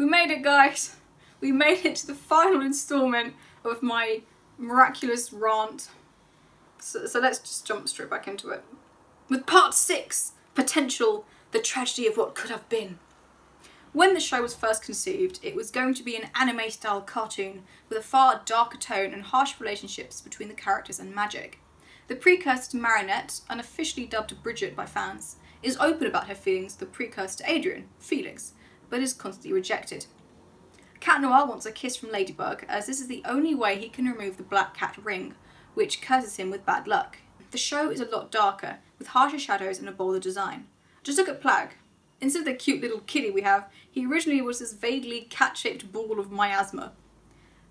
made it, guys. We made it to the final installment of my Miraculous rant. So let's just jump straight back into it. With part 6, Potential, the tragedy of what could have been. When the show was first conceived, it was going to be an anime-style cartoon with a far darker tone and harsh relationships between the characters and magic. The precursor to Marinette, unofficially dubbed Bridget by fans, is open about her feelings to the precursor to Adrian, Felix, but is constantly rejected. Cat Noir wants a kiss from Ladybug, as this is the only way he can remove the black cat ring, which curses him with bad luck. The show is a lot darker, with harsher shadows and a bolder design. Just look at Plag. Instead of the cute little kitty we have, he originally was this vaguely cat-shaped ball of miasma.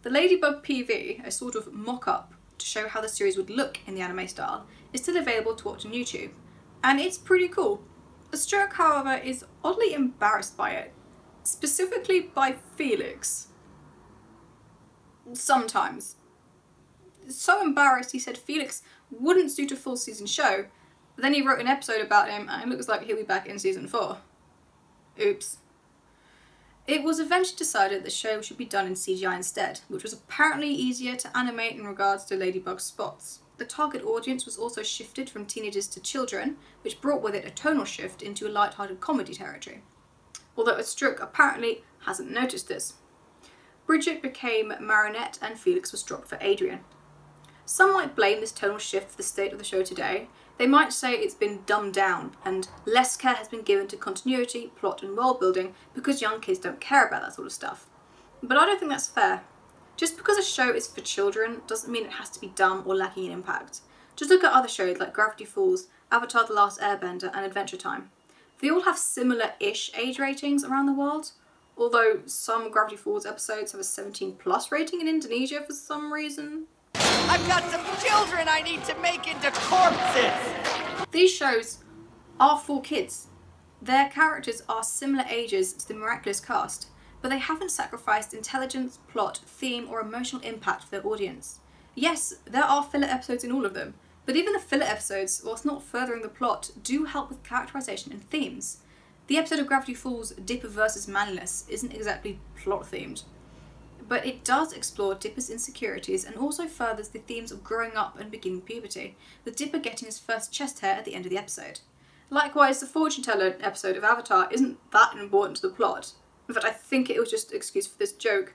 The Ladybug PV, a sort of mock-up to show how the series would look in the anime style, is still available to watch on YouTube, and it's pretty cool. Stroke, however, is oddly embarrassed by it. Specifically by Felix. Sometimes. So embarrassed he said Felix wouldn't suit a full season show, but then he wrote an episode about him and it looks like he'll be back in season 4. Oops. It was eventually decided the show should be done in CGI instead, which was apparently easier to animate in regards to Ladybug's spots. The target audience was also shifted from teenagers to children, which brought with it a tonal shift into a light-hearted comedy territory. Although Stroke apparently hasn't noticed this. Bridget became Marinette and Felix was dropped for Adrian. Some might blame this tonal shift for the state of the show today. They might say it's been dumbed down and less care has been given to continuity, plot and world building because young kids don't care about that sort of stuff. But I don't think that's fair. Just because a show is for children doesn't mean it has to be dumb or lacking in impact. Just look at other shows like Gravity Falls, Avatar: The Last Airbender and Adventure Time. They all have similar-ish age ratings around the world, although some Gravity Falls episodes have a 17+ rating in Indonesia for some reason. I've got some children I need to make into corpses! These shows are for kids. Their characters are similar ages to the Miraculous cast, but they haven't sacrificed intelligence, plot, theme or emotional impact for their audience. Yes, there are filler episodes in all of them, but even the filler episodes, whilst not furthering the plot, do help with characterisation and themes. The episode of Gravity Falls, Dipper vs Manliness, isn't exactly plot-themed, but it does explore Dipper's insecurities and also furthers the themes of growing up and beginning puberty, with Dipper getting his first chest hair at the end of the episode. Likewise, the fortune teller episode of Avatar isn't that important to the plot. In fact, I think it was just an excuse for this joke.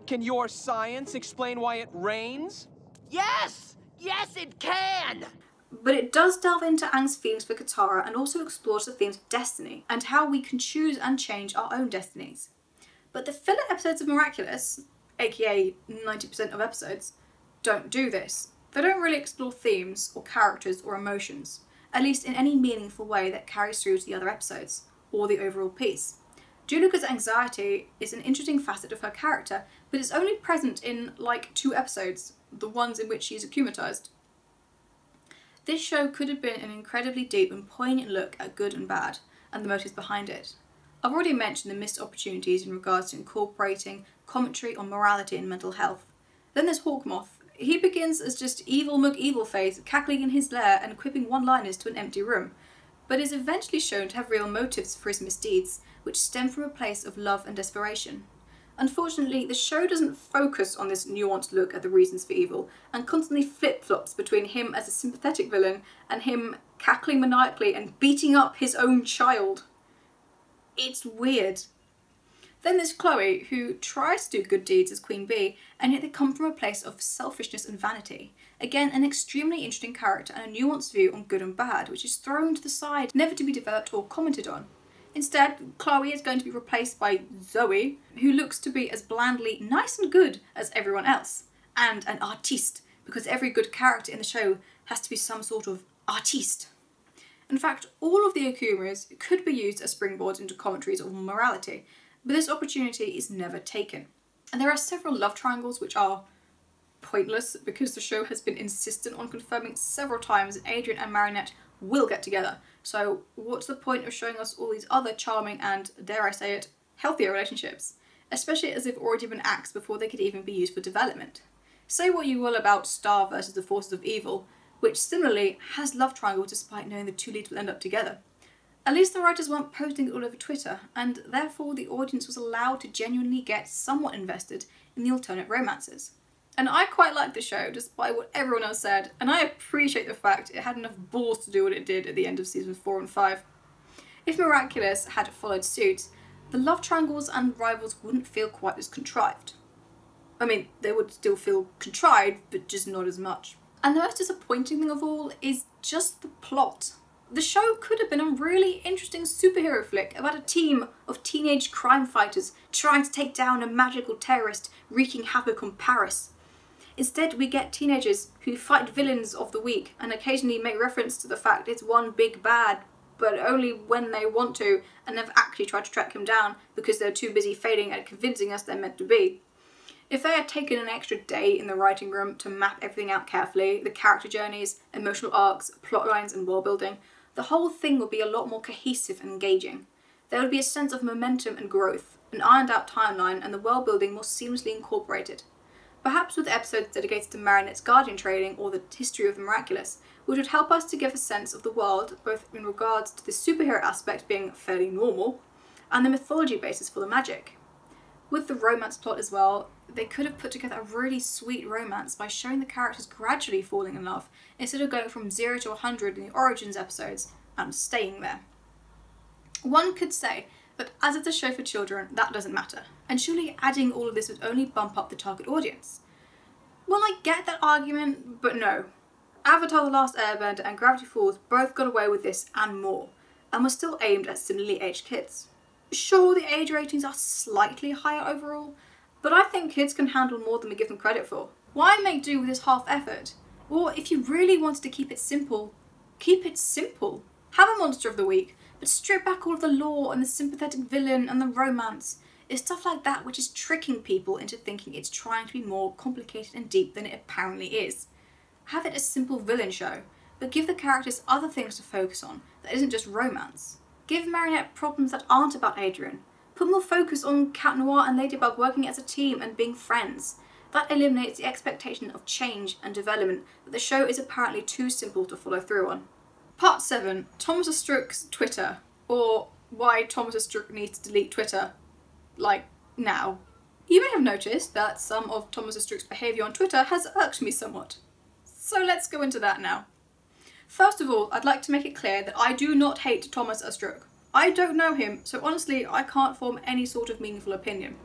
Can your science explain why it rains? Yes! Yes, it can! But it does delve into Aang's feelings for Katara and also explores the themes of destiny and how we can choose and change our own destinies. But the filler episodes of Miraculous, aka 90% of episodes, don't do this. They don't really explore themes or characters or emotions, at least in any meaningful way that carries through to the other episodes, or the overall piece. Julica's anxiety is an interesting facet of her character, but it's only present in like 2 episodes, the ones in which she's akumatized. This show could have been an incredibly deep and poignant look at good and bad, and the motives behind it. I've already mentioned the missed opportunities in regards to incorporating commentary on morality and mental health. Then there's Hawkmoth. He begins as just evil McEvilface, cackling in his lair and quipping one-liners to an empty room, but is eventually shown to have real motives for his misdeeds, which stem from a place of love and desperation. Unfortunately, the show doesn't focus on this nuanced look at the reasons for evil, and constantly flip-flops between him as a sympathetic villain and him cackling maniacally and beating up his own child. It's weird. Then there's Chloe, who tries to do good deeds as Queen Bee, and yet they come from a place of selfishness and vanity. Again, an extremely interesting character and a nuanced view on good and bad, which is thrown to the side, never to be developed or commented on. Instead, Chloe is going to be replaced by Zoe, who looks to be as blandly nice and good as everyone else, and an artiste, because every good character in the show has to be some sort of artiste. In fact, all of the Akumas could be used as springboards into commentaries of morality, but this opportunity is never taken. And there are several love triangles which are pointless because the show has been insistent on confirming several times that Adrian and Marinette will get together. So what's the point of showing us all these other charming and, dare I say it, healthier relationships? Especially as they've already been axed before they could even be used for development. Say what you will about Star versus the Forces of Evil, which similarly has love triangles despite knowing the 2 leads will end up together. At least the writers weren't posting it all over Twitter, and therefore the audience was allowed to genuinely get somewhat invested in the alternate romances. And I quite liked the show, despite what everyone else said, and I appreciate the fact it had enough balls to do what it did at the end of seasons 4 and 5. If Miraculous had followed suit, the love triangles and rivals wouldn't feel quite as contrived. I mean, they would still feel contrived, but just not as much. And the most disappointing thing of all is just the plot. The show could have been a really interesting superhero flick about a team of teenage crime fighters trying to take down a magical terrorist wreaking havoc on Paris. Instead, we get teenagers who fight villains of the week and occasionally make reference to the fact it's one big bad, but only when they want to, and never actually tried to track him down because they're too busy failing at convincing us they're meant to be. If they had taken an extra day in the writing room to map everything out carefully, the character journeys, emotional arcs, plot lines and world building, the whole thing would be a lot more cohesive and engaging. There would be a sense of momentum and growth, an ironed out timeline, and the world building more seamlessly incorporated. Perhaps with episodes dedicated to Marinette's Guardian training or the history of the Miraculous, which would help us to give a sense of the world, both in regards to the superhero aspect being fairly normal, and the mythology basis for the magic. With the romance plot as well, they could have put together a really sweet romance by showing the characters gradually falling in love, instead of going from 0 to 100 in the Origins episodes and staying there. One could say that as it's a show for children, that doesn't matter, and surely adding all of this would only bump up the target audience. Well, I get that argument, but no. Avatar: The Last Airbender and Gravity Falls both got away with this and more, and were still aimed at similarly aged kids. Sure, the age ratings are slightly higher overall, but I think kids can handle more than we give them credit for. Why make do with this half effort? Or if you really wanted to keep it simple, keep it simple. Have a monster of the week, but strip back all of the lore and the sympathetic villain and the romance. It's stuff like that which is tricking people into thinking it's trying to be more complicated and deep than it apparently is. Have it a simple villain show, but give the characters other things to focus on that isn't just romance. Give Marinette problems that aren't about Adrian. Put more focus on Cat Noir and Ladybug working as a team and being friends. That eliminates the expectation of change and development that the show is apparently too simple to follow through on. Part 7. Thomas Strook's Twitter, or why Thomas Strook needs to delete Twitter. Like, now. You may have noticed that some of Thomas Strook's behaviour on Twitter has irked me somewhat. So let's go into that now. First of all, I'd like to make it clear that I do not hate Thomas Strook. I don't know him, so honestly I can't form any sort of meaningful opinion.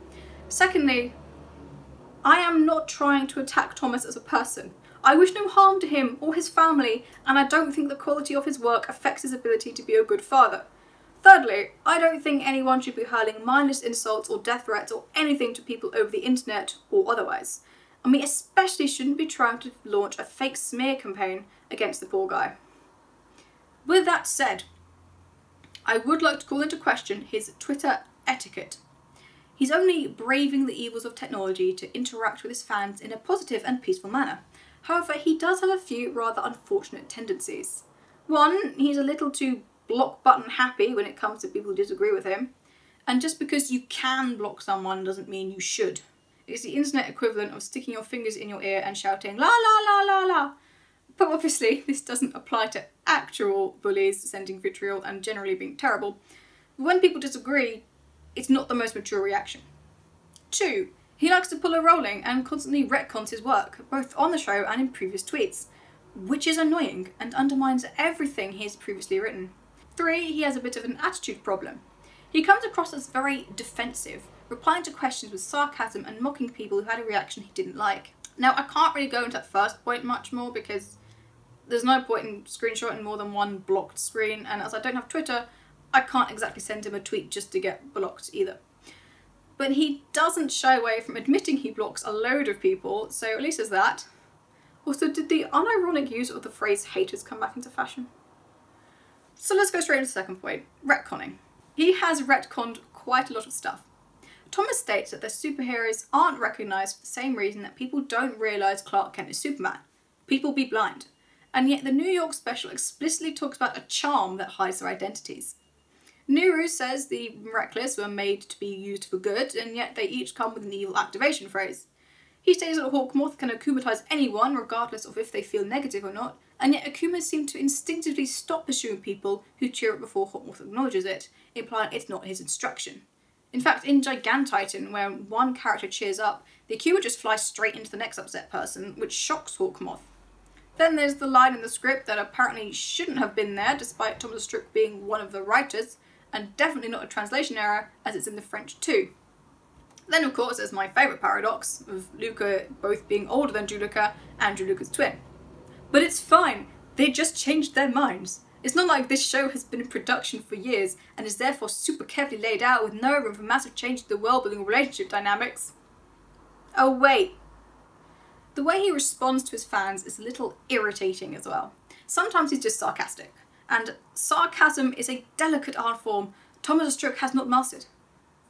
Secondly, I am not trying to attack Thomas as a person. I wish no harm to him or his family, and I don't think the quality of his work affects his ability to be a good father. Thirdly, I don't think anyone should be hurling mindless insults or death threats or anything to people over the internet or otherwise. And we especially shouldn't be trying to launch a fake smear campaign against the poor guy. With that said, I would like to call into question his Twitter etiquette. He's only braving the evils of technology to interact with his fans in a positive and peaceful manner. However, he does have a few rather unfortunate tendencies. One, he's a little too block button happy when it comes to people who disagree with him. And just because you can block someone doesn't mean you should. It's the internet equivalent of sticking your fingers in your ear and shouting la la la la la. But obviously this doesn't apply to actual bullies sending vitriol and generally being terrible. When people disagree, it's not the most mature reaction. 2. He likes to pull a rolling and constantly retcons his work, both on the show and in previous tweets, which is annoying and undermines everything he has previously written. 3. He has a bit of an attitude problem. He comes across as very defensive, replying to questions with sarcasm and mocking people who had a reaction he didn't like. Now, I can't really go into that first point much more because there's no point in screenshotting more than one blocked screen, and as I don't have Twitter, I can't exactly send him a tweet just to get blocked either. But he doesn't shy away from admitting he blocks a load of people, so at least there's that. Also, did the unironic use of the phrase haters come back into fashion? So let's go straight into the second point, retconning. He has retconned quite a lot of stuff. Thomas states that the superheroes aren't recognised for the same reason that people don't realise Clark Kent is Superman. People be blind. And yet the New York special explicitly talks about a charm that hides their identities. Nuru says the Miraculous were made to be used for good, and yet they each come with an evil activation phrase. He states that Hawkmoth can akumatize anyone regardless of if they feel negative or not, and yet Akuma seems to instinctively stop pursuing people who cheer up before Hotmoth acknowledges it, implying it's not his instruction. In fact, in Gigantitan, where one character cheers up, the Akuma just flies straight into the next upset person, which shocks Hawkmoth. Then there's the line in the script that apparently shouldn't have been there, despite Thomas Strick being one of the writers, and definitely not a translation error, as it's in the French too. Then of course there's my favourite paradox, of Luca both being older than Julica and Julica's twin. But it's fine, they just changed their minds. It's not like this show has been in production for years and is therefore super carefully laid out with no room for massive change to the world-building relationship dynamics. Oh wait. The way he responds to his fans is a little irritating as well. Sometimes he's just sarcastic, and sarcasm is a delicate art form Thomas Strick has not mastered.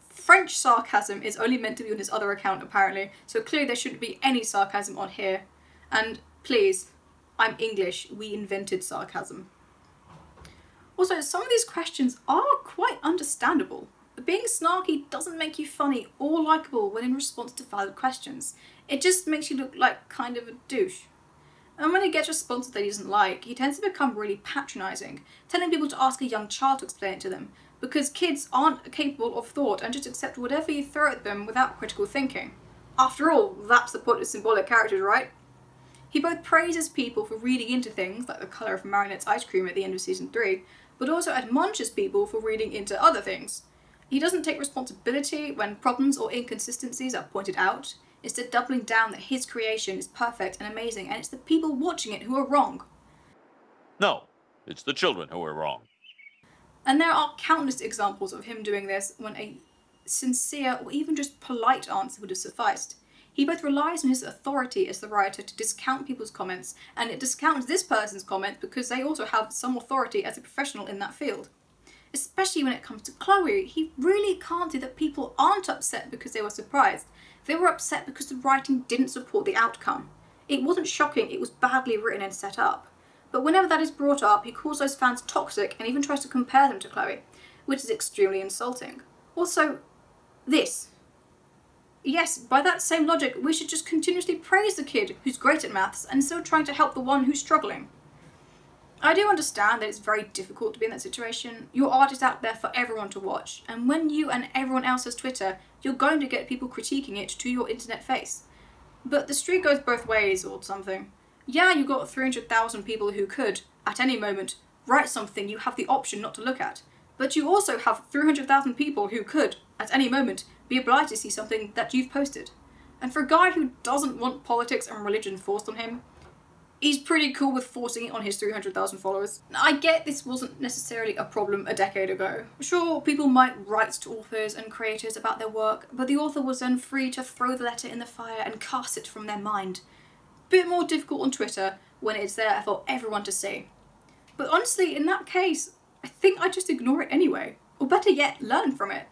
French sarcasm is only meant to be on his other account apparently, so clearly there shouldn't be any sarcasm on here. And please, I'm English, we invented sarcasm. Also, some of these questions are quite understandable. Being snarky doesn't make you funny or likeable when in response to valid questions. It just makes you look like kind of a douche. And when he gets responses that he doesn't like, he tends to become really patronising, telling people to ask a young child to explain it to them, because kids aren't capable of thought and just accept whatever you throw at them without critical thinking. After all, that's the point of symbolic characters, right? He both praises people for reading into things, like the colour of Marinette's ice cream at the end of season 3, but also admonishes people for reading into other things. He doesn't take responsibility when problems or inconsistencies are pointed out, instead doubling down that his creation is perfect and amazing and it's the people watching it who are wrong. No, it's the children who are wrong. And there are countless examples of him doing this when a sincere or even just polite answer would have sufficed. He both relies on his authority as the writer to discount people's comments, and it discounts this person's comment because they also have some authority as a professional in that field. Especially when it comes to Chloe, he really can't see that people aren't upset because they were surprised. They were upset because the writing didn't support the outcome. It wasn't shocking, it was badly written and set up. But whenever that is brought up, he calls those fans toxic and even tries to compare them to Chloe, which is extremely insulting. Also, this. Yes, by that same logic, we should just continuously praise the kid who's great at maths and still trying to help the one who's struggling. I do understand that it's very difficult to be in that situation. Your art is out there for everyone to watch, and when you and everyone else has Twitter, you're going to get people critiquing it to your internet face. But the street goes both ways or something. Yeah, you've got 300,000 people who could, at any moment, write something you have the option not to look at. But you also have 300,000 people who could, at any moment, be obliged to see something that you've posted. And for a guy who doesn't want politics and religion forced on him, he's pretty cool with forcing it on his 300,000 followers. Now, I get this wasn't necessarily a problem a decade ago. Sure, people might write to authors and creators about their work, but the author was then free to throw the letter in the fire and cast it from their mind. Bit more difficult on Twitter when it's there for everyone to see. But honestly, in that case, I think I'd just ignore it anyway. Or better yet, learn from it.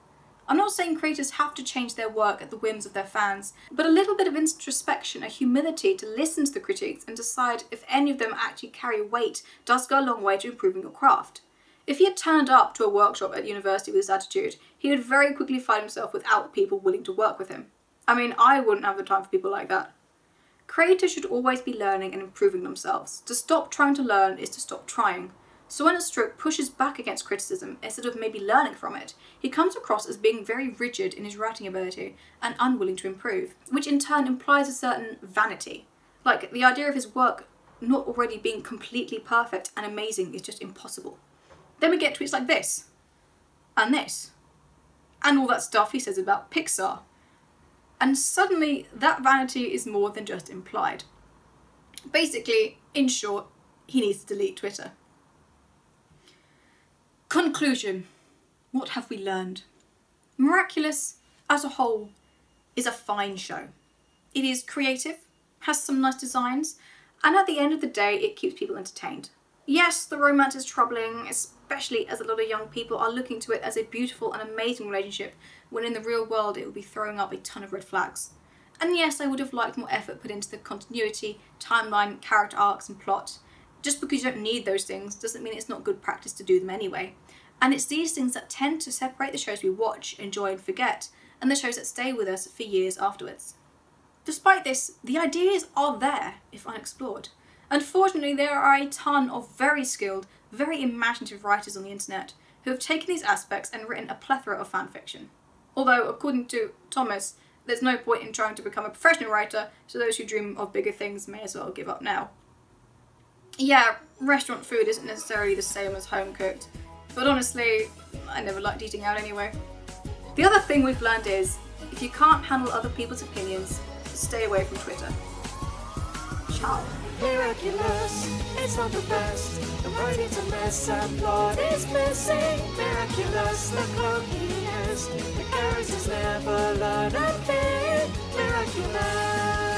I'm not saying creators have to change their work at the whims of their fans, but a little bit of introspection, a humility to listen to the critiques and decide if any of them actually carry weight does go a long way to improving your craft. If he had turned up to a workshop at university with this attitude, he would very quickly find himself without people willing to work with him. I mean, I wouldn't have the time for people like that. Creators should always be learning and improving themselves. To stop trying to learn is to stop trying. So when a Strick pushes back against criticism instead of maybe learning from it, he comes across as being very rigid in his writing ability and unwilling to improve, which in turn implies a certain vanity. Like, the idea of his work not already being completely perfect and amazing is just impossible. Then we get tweets like this, and all that stuff he says about Pixar. And suddenly, that vanity is more than just implied. Basically, in short, he needs to delete Twitter. Conclusion. What have we learned? Miraculous, as a whole, is a fine show. It is creative, has some nice designs, and at the end of the day, it keeps people entertained. Yes, the romance is troubling, especially as a lot of young people are looking to it as a beautiful and amazing relationship, when in the real world it would be throwing up a ton of red flags. And yes, I would have liked more effort put into the continuity, timeline, character arcs and plot. Just because you don't need those things doesn't mean it's not good practice to do them anyway. And it's these things that tend to separate the shows we watch, enjoy and forget, and the shows that stay with us for years afterwards. Despite this, the ideas are there, if unexplored, Unfortunately, there are a ton of very skilled, very imaginative writers on the internet who have taken these aspects and written a plethora of fanfiction. Although, according to Thomas, there's no point in trying to become a professional writer, so those who dream of bigger things may as well give up now. Yeah, restaurant food isn't necessarily the same as home cooked, but honestly, I never liked eating out anyway. The other thing we've learned is, if you can't handle other people's opinions, stay away from Twitter. Ciao. Miraculous, it's not the best. The writing's a mess and plot is missing. Miraculous, the clunkiest. The characters never learn a thing. Miraculous.